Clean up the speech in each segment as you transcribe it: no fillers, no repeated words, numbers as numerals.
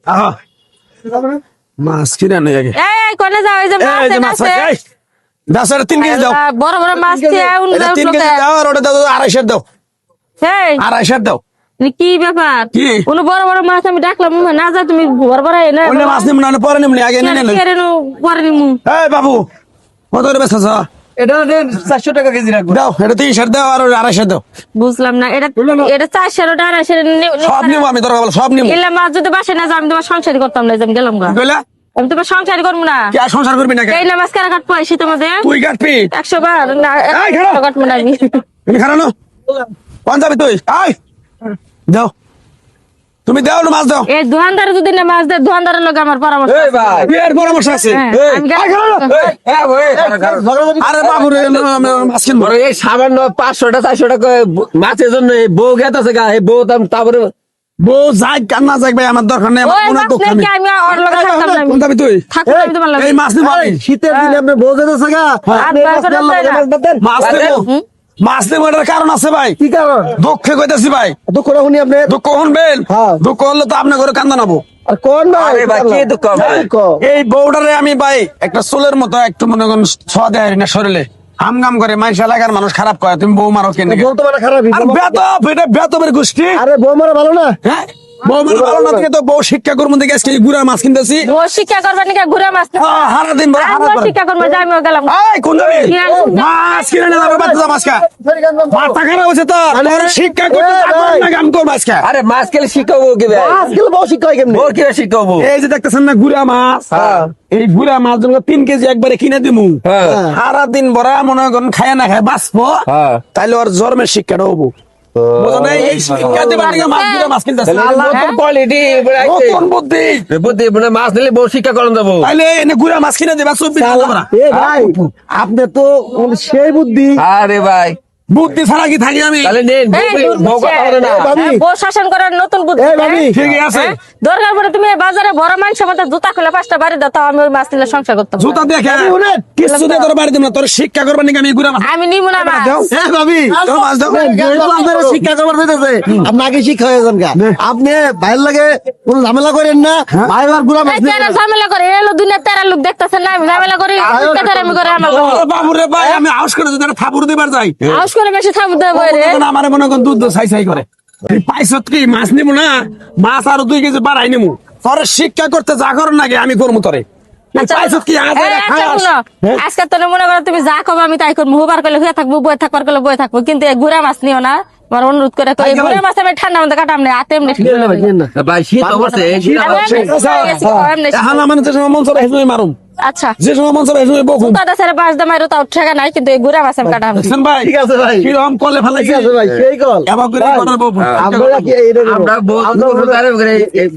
আহা মাছ কিনে আনে আগে এই কোনে যাও এই যে এই যে মাছ মাছ আছে এই দাও আর 3 কেজি দাও বড় বড় মাছ দিয়ে এটা 3 কেজি দাও আর ওটা দাও 250 দাও এই 250 দাও কি ব্যাপার কি? কোন বড় বড় মাছ আমি ডাকলাম না যা তুমি বড় বড় এনে ওনে মাছ নিম না পরে নিমনি আগে নিয়ে নেন পরে নিমু এই বাবু কত করে বেচছ এটা 400 টাকা কেজি রাখবো। দাও এটা 300 দাও আর 250 দাও বুঝলাম না এটা 400 টাকা সব নিব আমি তোর বল সব নিব এলা মাছ যদি বাসে না যা আমি তোমার সংসারই করতাম না আমি গেলাম গা কইলা আমি তোমার সংসারই করবো না কি আর সংসার করবি না এই না মাছ কারা কাটবো শীতের মধ্যে তুই কাটবি 100 বার না এই খারাপ। কাটবো না আমি তুমি খারানো কোন যাবি তুই আয় দাও তুমি দাও না মাছ দাও এই দোকানদার যদি না মাছ দেয় দোকানদারের লগে আমার পরামর্শ এই ভাই এর পরামর্শ আছে হ্যাঁ, এই, আমি আয় খারানো। হ্যাঁ ভাই আরে বাবু রে আমি মাছ কিনবো বড় এই সামান্য 500 টাকা 400 টাকা মাছের জন্য এই বউ গেতাছে গা এই বউ তারপরে বউ যাই কান্না যাই ভাই আমার দরকার নেই আমার ওই কোনো মাছ দরকার নাকি নেই আমি ওর লগে থাকতাম না কোন যাবি তুই থাকতাম আমি তোমার লগে এই মাছ নিবো আমি শীতের দিনে আপনি বউ গেতাছে গা আপনি আর মাছ করে নিয়ে দেয় না। মাছ ধরতেন। মাছ নেবো মাছ নেবো এটার কারণ আছে ভাই কি কারণ দুঃখে কইতাছি ভাই দুঃখ রাখুনি আপনি দুঃখ শুনবেন হ্যাঁ। দুঃখ হলে তো আপনার ঘরে কান্দা নাবো আর কোন ভাই আরে ভাই, কি দুঃখ ভাই? দুঃখ? এই বউটারে আমি ভাই একটা চুলের মতো একটু মনে করেন ছোঁয়া দেয় না শরীরে হামগাম করে মানুষ এলাকার মানুষ খারাপ করে তুমি বউ মারো কেন বউ তো মানে খারাপ আর বেতব এটা বেতবের গোষ্ঠী আরে বউ মারা ভালো না হ্যাঁ বউ মারো ভালো না থেকে তো বউ শিক্ষা করবো দেখে আজকে এই গুড়া মাছ কিনতেছি ও শিক্ষা করবে নাকি ঘুরে মাছ হারা দিন বড় হারা আমি শিক্ষা করবে যাই আমি গেলাম এই কোন যাবি কি আর কোন যাবি? মাছ কিনে না যাবে বাচ্চা মাছ খা মাথা খারাপ হয়েছে তো তোর শিক্ষা করতে ভাই। না কাম কর মাছ খা আরে মাছ খেলে শিখাবো কি ভাই আজকাল বউ শিক্ষা হয় কেমনি বউ কিভাবে শিখাবো এই যে দেখতেছেন না গুড়া মাছ হ্যাঁ। এই গুড়া মাছ যখন 3 কেজি একবারে কিনে দিমু হ্যাঁ। সারা দিন বড়া মনে করেন খায় না খায় বাঁচবো হ্যাঁ। তাইলে ওর জন্মের শিক্ষাটা হবো বুঝো না এই শিক্ষা দিবে আগে মাছ গুড়া মাছ কিনতেছে নতুন কোয়ালিটি নতুন বুদ্ধি বুদ্ধি মানে মাছ নিলে বউ শিক্ষা করেন যাবো তাইলে এনে গুড়া মাছ কিনে দিবা 24 ঘন্টা ভরা। এ ভাই আপনি তো সেই বুদ্ধি আরে ভাই বুদ্ধি ছাড়া কি থাকি আমি তাহলে নেন বউ কথা বলে না ভাবি। বউ শাসন করার নতুন বুদ্ধি এই ভাবি। হ্যাঁ? ঠিকই আছে হ্যাঁ? দরকার পড়ে তুমি এই বাজারে বড় মানুষের মতো জুতা খুলে 5টা বাড়ি দাও তাও আমি ওই মাছ নিলে সংসার করতাম না। জুতা দেখে কিছু দিয়ে তোর বাড়ি দিম না তোর শিক্ষা করবার নাকি আমি গুড়া মাছ আমি নিব না মাছ দাও এ ভাবি দাও মাছ দাও যেহেতু আপনারা শিক্ষা করবার দিতেছে আপনি আগে শিক্ষা হয়ে যান গা আপনি ভাইয়ের লাগে কোন ঝামেলা করেন না ভাই আর গুড়া মাছ এই কেন ঝামেলা করে এলো দুনিয়া তেরা লোক দেখতেছেন না আমি ঝামেলা করি আমি করে আমার বাবু রে ভাই আমি আউস করে যদি একটা থাপুর দিবার যাই হাউস করে বেশি থামতে হবে রে তখন আমার মনে করেন দুধ ছাই ছাই করে এই পাইছত কি মাছ নিবো না মাছ আরো 2 কেজি বাড়াই নিবো তোর শিক্ষা করতে যা করো নাকি আমি করবো তোরে এই পাইছত কি আজ এই, আচ্ছা, শুনো, আজকে তোর মনে করো তুমি যা করবো আমি তাই করবো হুবার করলে হয়ে থাকবো বয়ে থাকবার করলে বয়ে থাকবো কিন্তু এই গুড়া মাছ নিও না আমার অনুরোধ করে কই, এই গুড়া মাছ আমি ঠান্ডা মধ্যে কাটাম না হাতে এমনি ভাই শীত অবস্থা এই শীত এখন আমার যে সময় মন চাবে সেই মারুম আচ্ছা যে সময় মন চাবে সেই বকুম তাদের সাথে বাস দামাইরো তাও ঠেকা নাই কিন্তু এই গুড়া মাছ আমি কাটাম না। দেখছেন ভাই ঠিক আছে ভাই কি রকম করলে ভালো ঠিক আছে ভাই সেই কল এবার করে করার বউ আমরা কি এইরকম আমরা বউ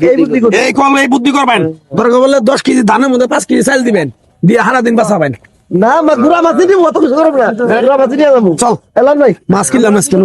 এই বুদ্ধি করি এই কল এই বুদ্ধি করবেন দরকার বললে 10 কেজি ধানের মধ্যে 5 কেজি চাল দিবেন দিয়ে হারা দিন বাঁচাবেন না গুড়া মাছ দিব অত কিছু করব না গুড়া মাছ নিয়ে যাবো চল এলাম ভাই মাছ কিনলাম মাছ কেন